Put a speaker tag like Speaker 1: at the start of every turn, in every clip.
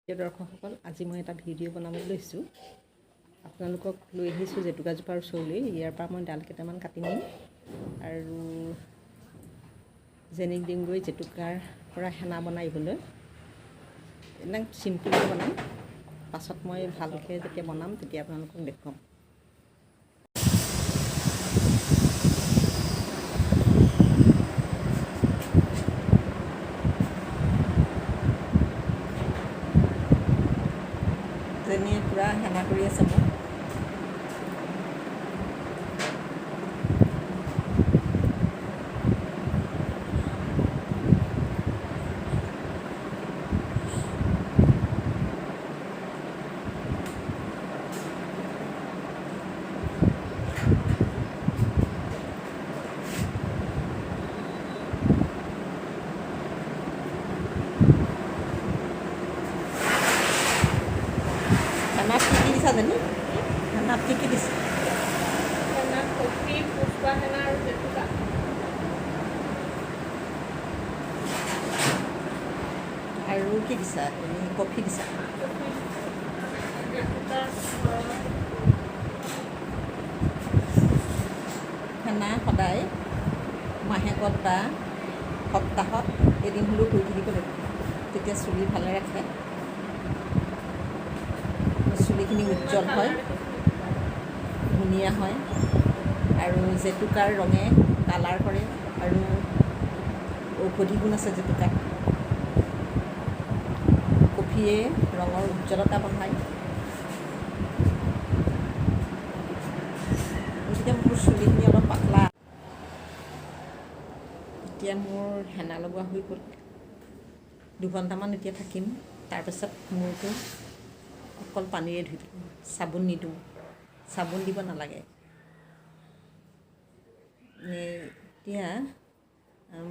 Speaker 1: দৰ্শকসকল, আজি মই এটা ভিডিঅ' বনাবলৈ লৈছোঁ। আপোনালোকক লৈ আহিছোঁ জেতুকাজোপাৰ ওচৰলৈ। ইয়াৰ পৰা মই ডাল কেইটামান কাটি নিম আৰু যেনিক দিমগৈ জেতুকাৰ পৰা হেনা বনাবলৈ। একদম চিম্পুলকৈ বনাম, পাছত মই ভালকৈ যেতিয়া বনাম তেতিয়া আপোনালোকক দেখুৱাম। যেনিয়ে পূৰা হেনা কৰি আছে মোক। হেনাত কি কি দিছা জানি? হেনাত কি কি দিছা?
Speaker 2: হেনাত কফি, পুষ্পা হেনা আৰু জেতুকা।
Speaker 1: আৰু কি দিছা? কফি দিছা? হেনা সদায় মাহেকত বা সপ্তাহত এদিন হ'লেও কৰি থাকিব লাগিব, তেতিয়া চুলি ভালে ৰাখে, চুলিখিনি উজ্জ্বল হয়, ধুনীয়া হয়। আৰু জেতুকাৰ ৰঙে কালাৰ কৰে আৰু ঔষধি গুণ আছে জেতুকাত। কফিয়ে ৰঙৰ উজ্জ্বলতা বঢ়ায়। গতিকে মোৰ চুলিখিনি অলপ পাতলা। এতিয়া মোৰ হেনা লগোৱা হৈ গ'ল। 2 ঘণ্টামান এতিয়া থাকিম। তাৰপিছত মূৰটো অকল পানীৰে ধুই দিম, চাবোন নিদিওঁ। চাবোন দিব নালাগে। এতিয়া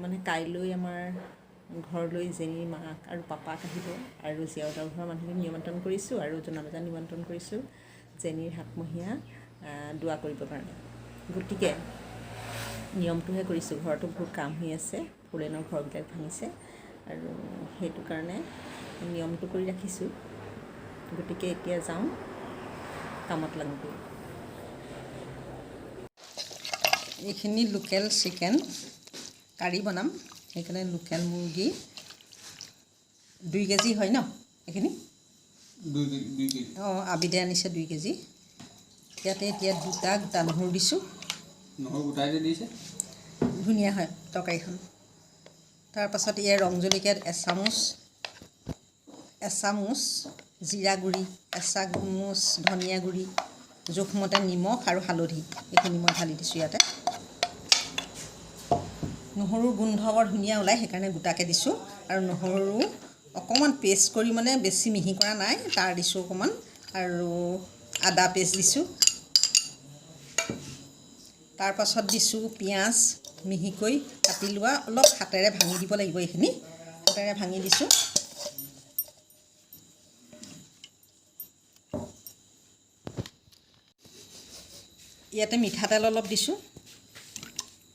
Speaker 1: মানে কাইলৈ আমাৰ ঘৰলৈ যেনিৰ মাক আৰু পাপাক আহিব আৰু জীয়াৱতাৰ ঘৰৰ মানুহখিনিক নিমন্ত্ৰণ কৰিছোঁ আৰু জনাবজান নিমন্ত্ৰণ কৰিছোঁ যেনিৰ সাতমহীয়া দোৱা কৰিবৰ কাৰণে। গতিকে নিয়মটোহে কৰিছোঁ। ঘৰতো বহুত কাম হৈ আছে, ফুলেনৰ ঘৰবিলাক ভাঙিছে আৰু সেইটো কাৰণে নিয়মটো কৰি ৰাখিছোঁ। গতিকে এতিয়া যাওঁ, কামত লাগোঁ। এইখিনি লোকেল চিকেন কাৰী বনাম, সেইকাৰণে লোকেল মুৰ্গী 2 কেজি হয় ন এইখিনি?
Speaker 3: 2 কেজি।
Speaker 1: অঁ, আবিদে আনিছে 2 কেজি। ইয়াতে এতিয়া 2টা গোটা নহৰু দিছোঁ।
Speaker 3: নহৰু গোটাই দিছে,
Speaker 1: ধুনীয়া হয় তৰকাৰীখন। তাৰপাছত ইয়াৰ ৰং জলকীয়াত এচামুচ জিৰা গুড়ি, এচামুচ ধনিয়া গুড়ি, জোখমতে নিমখ আৰু হালধি, এইখিনি মই ঢালি দিছোঁ ইয়াতে। নহৰুৰ গোন্ধ বৰ ধুনীয়া ওলায়, সেইকাৰণে গোটাকৈ দিছোঁ। আৰু নহৰু অকণমান পেষ্ট কৰি, মানে বেছি মিহি কৰা নাই, তাৰ দিছোঁ অকণমান। আৰু আদা পেষ্ট দিছোঁ। তাৰপাছত দিছোঁ পিঁয়াজ, মিহিকৈ কাটি লোৱা, অলপ হাতেৰে ভাঙি দিব লাগিব। এইখিনি হাতেৰে ভাঙি দিছোঁ। ইয়াতে মিঠাতেল অলপ দিছোঁ,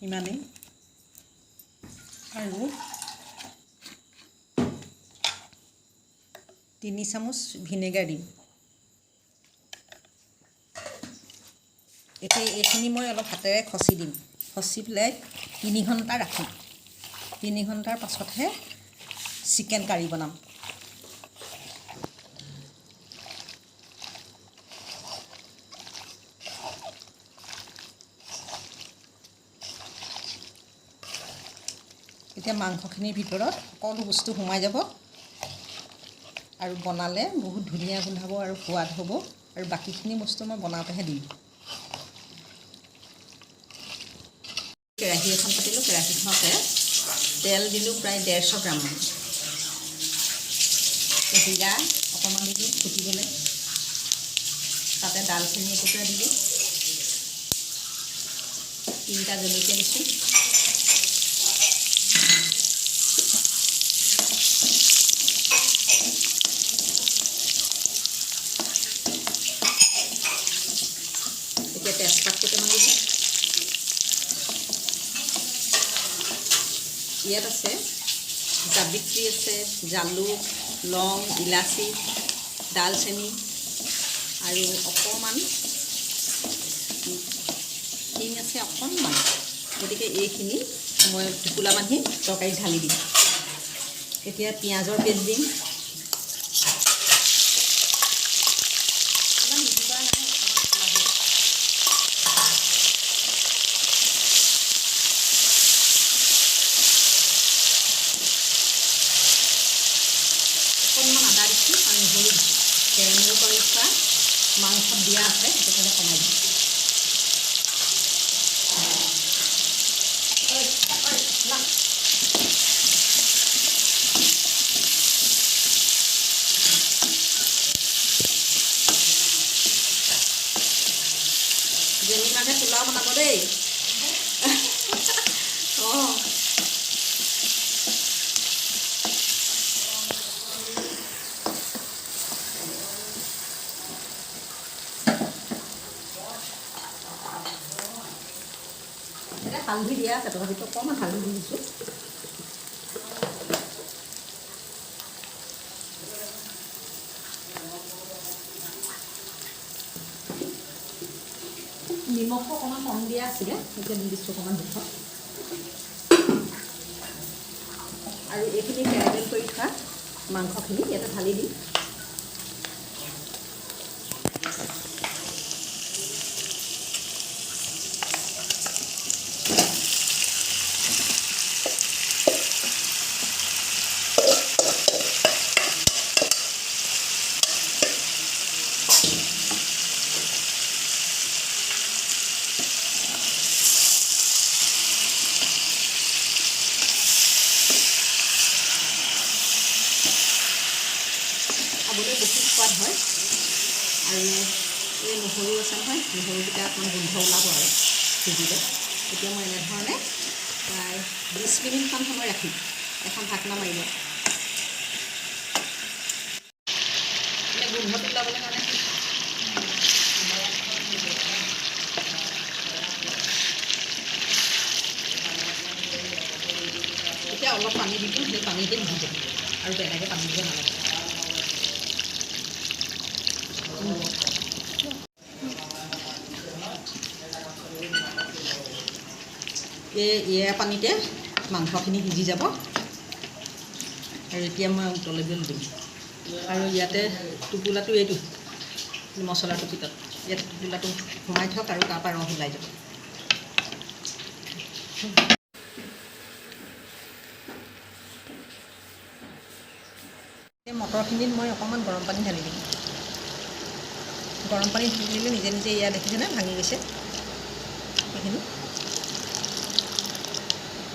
Speaker 1: ইমানেই। আৰু 3 চামুচ ভিনেগাৰ দিম। এতিয়া এইখিনি মই অলপ হাতেৰে খচি দিম, খচি পেলাই 3 ঘণ্টা ৰাখিম। 3 ঘণ্টাৰ পাছতহে চিকেন কাৰী বনাম। এতিয়া মাংসখিনিৰ ভিতৰত সকলো বস্তু সোমাই যাব আৰু বনালে বহুত ধুনীয়া গোন্ধাব আৰু সোৱাদ হ'ব। আৰু বাকীখিনি বস্তু মই বনাওঁতেহে দিম। কেৰাহী এখন পাতিলোঁ, কেৰাহীখনতে তেল দিলোঁ প্ৰায় 150 গ্ৰামমান। জিৰা অকণমান দিলোঁ ফুটিবলৈ, তাতে ডালচেনি এটুকুৰা দিলোঁ, 3টা জলকীয়া দিছোঁ, এতিয়া তেজপাত কেইটামান দিছোঁ। ইয়াত আছে জাবিত্ৰী আছে, জালুক, লং, ইলাচি, ডালচেনি আৰু অকণমান হিং আছে অকণমান। গতিকে এইখিনি মই টোপোলা বান্ধি তৰকাৰীত ঢালি দিম। এতিয়া পিঁয়াজৰ পেষ্ট দিম। ইমান মিহি কৰা নাই, অকণমান আদা দিছোঁ আৰু নহৰু দিছোঁ। কেৰামেল কৰি থোৱা মাংসত দিয়া আছে, সেইটো কাৰণে কমাই দিছোঁ। জেনি মাকে পোলাও বনাব দেই। অঁ এতিয়া হালধি দিয়া আছে, তথাপিতো অকণমান হালধি দি দিছোঁ। নিমখটো অকণমান কম দিয়া আছিলে, এতিয়া দি দিছোঁ অকণমান জোখত। আৰু এইখিনি কেৰামেল কৰি থোৱা মাংসখিনি ইয়াতে ঢালি দিম। খাবলৈ বহুত সোৱাদ হয়। আৰু এই নহৰু আছে নহয়, নহৰুকেইটা অকণমান গোন্ধ ওলাব আৰু সিজিলে। এতিয়া মই এনেধৰণে প্ৰায় 20 মিনিটমান সময় ৰাখিম, এখন ঢাকনা মাৰি লওঁ। গোন্ধটো ওলাবলৈ কাৰণে এতিয়া অলপ পানী দি দিওঁ, সেই পানীতে সিজিব আৰু বেলেগে পানী দিব নালাগে। এয়া পানীতে মাংসখিনি সিজি যাব। আৰু এতিয়া মই উতলিবলৈ দিম। আৰু ইয়াতে টোপোলাটো এইটো মছলাটোৰ ভিতৰত, ইয়াত টোপোলাটো সোমাই থওক আৰু তাৰপৰা ৰস ওলাই যাব। এই মটৰখিনিত মই অকণমান গৰম পানী ঢালি দিম। গৰম পানী ঢালি দিলে নিজে নিজে ইয়াত দেখিছেনে ভাঙি গৈছে এইখিনি।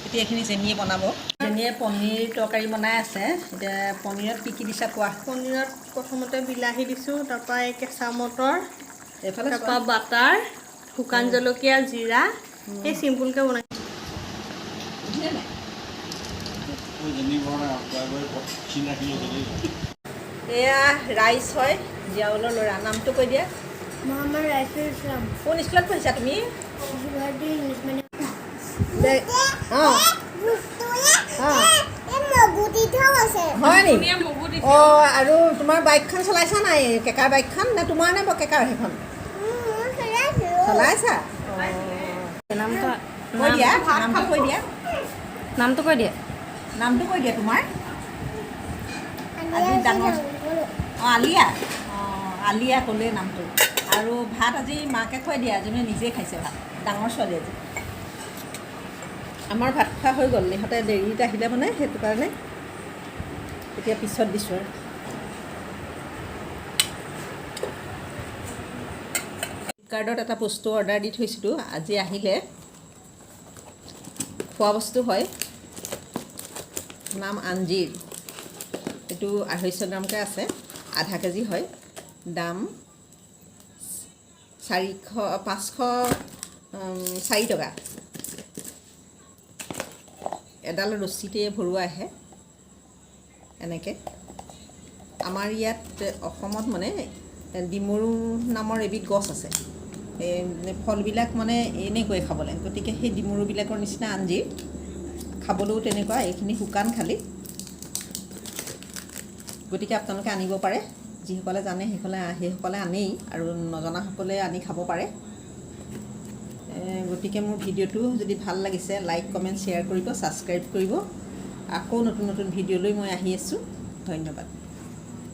Speaker 1: এতিয়া এইখিনি জেনিয়ে বনাব। জেনিয়ে পনীৰ তৰকাৰী বনাই আছে। এতিয়া পনীৰত কি কি দিছা কোৱা?
Speaker 2: পনীৰত প্ৰথমতে বিলাহী দিছোঁ, তাৰপৰা এই কেঁচা মটৰ,
Speaker 1: এইফালে
Speaker 2: তাৰপৰা বাটাৰ, শুকান জলকীয়া, জিৰা, এই চিম্পুলকৈ বনাইছোঁ।
Speaker 1: এয়া ৰাইচ হয়, জিয়াউলৰ ল'ৰা। নামটো কৈ দিয়া।
Speaker 2: মহম্মদ ৰাইফুল ইছলাম।
Speaker 1: কোন স্কুলত পঢ়িছা তুমি? হয় নেকি? অঁ, আৰু তোমাৰ বাইকখন চলাইছা নাই? কেকাৰ বাইকখন নে তোমাৰ নে কেকাৰ সেইখন চলাইছা?
Speaker 2: নামটো
Speaker 1: কৈ দিয়া, নামটো কৈ দিয়া।
Speaker 2: নামটো কৈ দিয়া।
Speaker 1: নামটো কৈ দিয়া তোমাৰ। আজি ডাঙৰ অঁ আলিয়া। অঁ আলিয়া ক'লে নামটো। আৰু ভাত আজি মাকে খুৱাই দিয়া, আজি মানে নিজে খাইছে ভাত। ডাঙৰ ছোৱালী আজি। আমাৰ ভাত খোৱা হৈ গ'ল, ইহঁতে দেৰিত আহিলে মানে, সেইটো কাৰণে এতিয়া পিছত দিছোঁ আৰু। ফ্লিপকাৰ্টত এটা বস্তু অৰ্ডাৰ দি থৈছিলোঁ, আজি আহিলে। খোৱা বস্তু হয়, নাম আঞ্জীৰ। এইটো 250 গ্ৰামকৈ আছে, আধা কেজি হয়। দাম 504 টকা। এডাল ৰছীতে ভৰোৱা আহে এনেকৈ। আমাৰ ইয়াত অসমত মানে ডিমৰু নামৰ এবিধ গছ আছে। ফলবিলাক মানে এনেকৈ খাব লাগে, গতিকে সেই ডিমৰুবিলাকৰ নিচিনা আঞ্জীৰ খাবলৈও তেনেকুৱা। এইখিনি শুকান খালি, গতিকে আপোনালোকে আনিব পাৰে, যিসকলে জানে সেইসকলে আনেই, আৰু নজনাসকলে আনি খাব পাৰে। গতিকে মোৰ ভিডিঅ'টো যদি ভাল লাগিছে লাইক কমেণ্ট শ্বেয়াৰ কৰিব, ছাবস্ক্ৰাইব কৰিব। আকৌ নতুন নতুন ভিডিঅ'লৈ মই আহি আছোঁ। ধন্যবাদ।